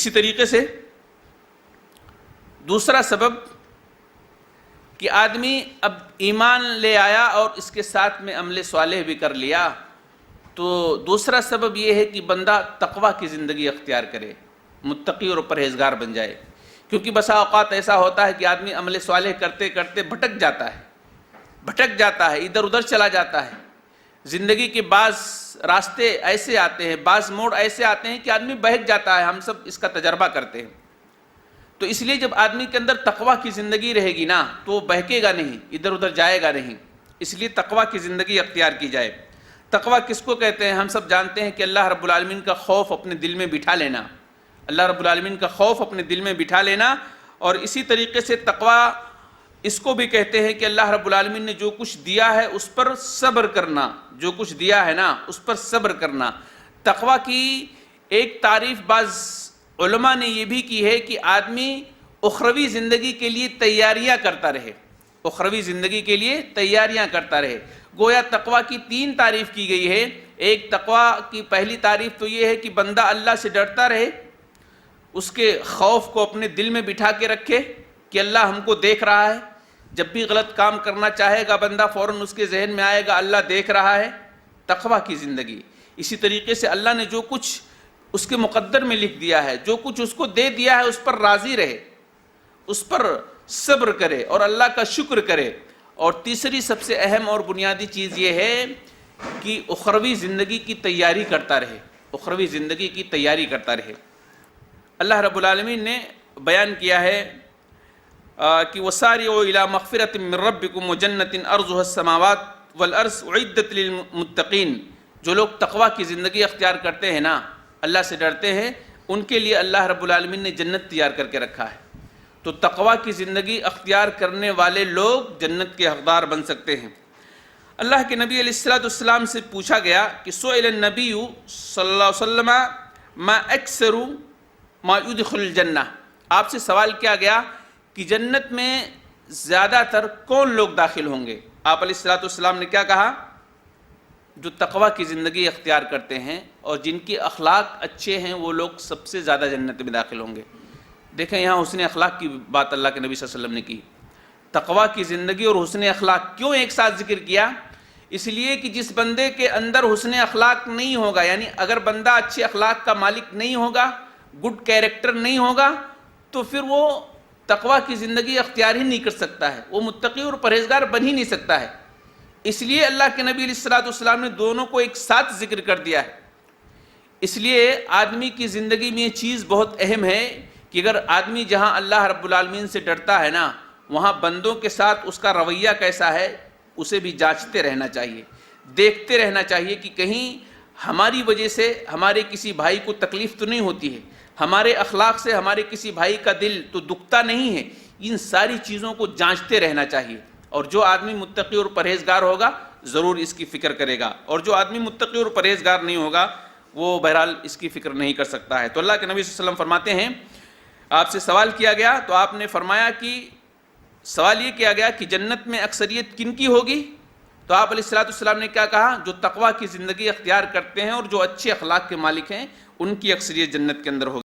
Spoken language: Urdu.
اسی طریقے سے دوسرا سبب کہ آدمی اب ایمان لے آیا اور اس کے ساتھ میں عمل صالح بھی کر لیا، تو دوسرا سبب یہ ہے کہ بندہ تقوی کی زندگی اختیار کرے، متقی اور پرہیزگار بن جائے۔ کیونکہ بسا اوقات ایسا ہوتا ہے کہ آدمی عمل صالح کرتے کرتے بھٹک جاتا ہے، ادھر ادھر چلا جاتا ہے۔ زندگی کے بعض راستے ایسے آتے ہیں، بعض موڑ ایسے آتے ہیں کہ آدمی بہک جاتا ہے، ہم سب اس کا تجربہ کرتے ہیں۔ تو اس لیے جب آدمی کے اندر تقوی کی زندگی رہے گی نا تو وہ بہکے گا نہیں، ادھر ادھر جائے گا نہیں۔ اس لیے تقوی کی زندگی اختیار کی جائے۔ تقوی کس کو کہتے ہیں؟ ہم سب جانتے ہیں کہ اللہ رب العالمین کا خوف اپنے دل میں بٹھا لینا، اللہ رب العالمین کا خوف اپنے دل میں بٹھا لینا۔ اور اسی طریقے سے تقوی اس کو بھی کہتے ہیں کہ اللہ رب العالمین نے جو کچھ دیا ہے اس پر صبر کرنا، جو کچھ دیا ہے نا اس پر صبر کرنا۔ تقوی کی ایک تعریف بعض علماء نے یہ بھی کی ہے کہ آدمی اخروی زندگی کے لیے تیاریاں کرتا رہے، اخروی زندگی کے لیے تیاریاں کرتا رہے۔ گویا تقوی کی تین تعریف کی گئی ہے۔ ایک تقوی کی پہلی تعریف تو یہ ہے کہ بندہ اللہ سے ڈرتا رہے، اس کے خوف کو اپنے دل میں بٹھا کے رکھے کہ اللہ ہم کو دیکھ رہا ہے۔ جب بھی غلط کام کرنا چاہے گا بندہ فوراً اس کے ذہن میں آئے گا اللہ دیکھ رہا ہے، تقوی کی زندگی۔ اسی طریقے سے اللہ نے جو کچھ اس کے مقدر میں لکھ دیا ہے، جو کچھ اس کو دے دیا ہے اس پر راضی رہے، اس پر صبر کرے اور اللہ کا شکر کرے۔ اور تیسری سب سے اہم اور بنیادی چیز یہ ہے کہ اخروی زندگی کی تیاری کرتا رہے، اخروی زندگی کی تیاری کرتا رہے۔ اللہ رب العالمین نے بیان کیا ہے کہ وَسَارِعُوا إِلَىٰ مَغْفِرَةٍ مِّن رَبِّكُمْ وَجَنَّةٍ أَرْضُهَا السَّمَاوَاتُ وَالْأَرْضُ أُعِدَّتْ لِلْمُتَّقِينَ۔ جو لوگ تقوی کی زندگی اختیار کرتے ہیں نا، اللہ سے ڈرتے ہیں، ان کے لیے اللہ رب العالمین نے جنت تیار کر کے رکھا ہے۔ تو تقوی کی زندگی اختیار کرنے والے لوگ جنت کے حقدار بن سکتے ہیں۔ اللہ کے نبی علیہ السلام سے پوچھا گیا کہ سئل النبی صلی اللہ علیہ وسلم ما اکثر ما يدخل الجنہ، آپ سے سوال کیا گیا کہ جنت میں زیادہ تر کون لوگ داخل ہوں گے؟ آپ علیہ السلام نے کیا کہا؟ جو تقوی کی زندگی اختیار کرتے ہیں اور جن کے اخلاق اچھے ہیں وہ لوگ سب سے زیادہ جنت میں داخل ہوں گے۔ دیکھیں یہاں حسن اخلاق کی بات اللہ کے نبی صلی اللہ علیہ وسلم نے کی۔ تقوی کی زندگی اور حسن اخلاق کیوں ایک ساتھ ذکر کیا؟ اس لیے کہ جس بندے کے اندر حسن اخلاق نہیں ہوگا، یعنی اگر بندہ اچھے اخلاق کا مالک نہیں ہوگا، گڈ کیریکٹر نہیں ہوگا، تو پھر وہ تقوی کی زندگی اختیار ہی نہیں کر سکتا ہے، وہ متقی اور پرہیزگار بن ہی نہیں سکتا ہے۔ اس لیے اللہ کے نبی علیہ السلام نے دونوں کو ایک ساتھ ذکر کر دیا ہے۔ اس لیے آدمی کی زندگی میں یہ چیز بہت اہم ہے کہ اگر آدمی جہاں اللہ رب العالمین سے ڈرتا ہے نا، وہاں بندوں کے ساتھ اس کا رویہ کیسا ہے اسے بھی جانچتے رہنا چاہیے، دیکھتے رہنا چاہیے کہ کہیں ہماری وجہ سے ہمارے کسی بھائی کو تکلیف تو نہیں ہوتی ہے، ہمارے اخلاق سے ہمارے کسی بھائی کا دل تو دکھتا نہیں ہے۔ ان ساری چیزوں کو جانچتے رہنا چاہیے۔ اور جو آدمی متقی اور پرہیزگار ہوگا ضرور اس کی فکر کرے گا، اور جو آدمی متقی اور پرہیزگار نہیں ہوگا وہ بہرحال اس کی فکر نہیں کر سکتا ہے۔ تو اللہ کے نبی صلی اللہ علیہ وسلم فرماتے ہیں، آپ سے سوال کیا گیا تو آپ نے فرمایا کہ سوال یہ کیا گیا کہ جنت میں اکثریت کن کی ہوگی؟ تو آپ علیہ السلام نے کیا کہا؟ جو تقوی کی زندگی اختیار کرتے ہیں اور جو اچھے اخلاق کے مالک ہیں ان کی اکثریت جنت کے اندر ہوگی۔